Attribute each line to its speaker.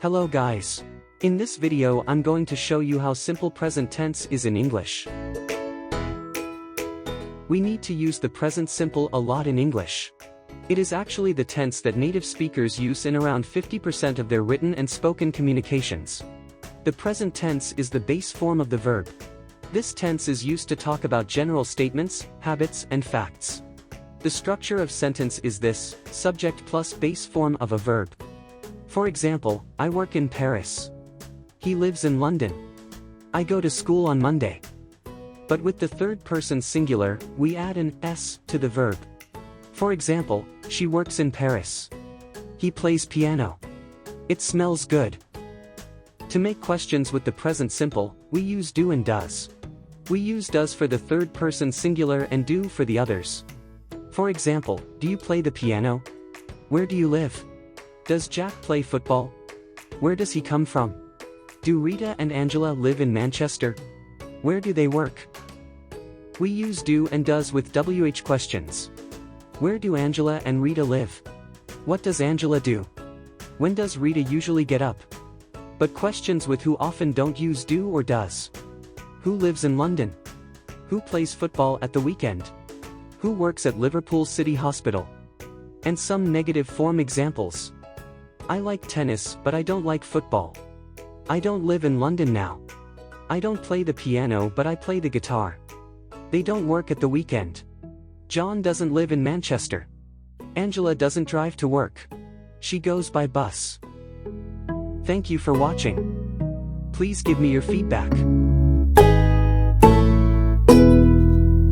Speaker 1: Hello guys. In this video I'm going to show you how simple present tense is in English. We need to use the present simple a lot in English. It is actually the tense that native speakers use in around 50% of their written and spoken communications. The present tense is the base form of the verb. This tense is used to talk about general statements, habits, and facts. The structure of sentence is this: subject plus base form of a verb. For example, I work in Paris. He lives in London. I go to school on Monday. But with the third person singular, we add an s to the verb. For example, she works in Paris. He plays piano. It smells good. To make questions with the present simple, we use do and does. We use does for the third person singular and do for the others. For example, do you play the piano? Where do you live? Does Jack play football? Where does he come from? Do Rita and Angela live in Manchester? Where do they work? We use do and does with WH questions. Where do Angela and Rita live? What does Angela do? When does Rita usually get up? But questions with who often don't use do or does. Who lives in London? Who plays football at the weekend? Who works at Liverpool City Hospital? And some negative form examples. I like tennis, but I don't like football. I don't live in London now. I don't play the piano, but I play the guitar. They don't work at the weekend. John doesn't live in Manchester. Angela doesn't drive to work. She goes by bus. Thank you for watching. Please give me your feedback.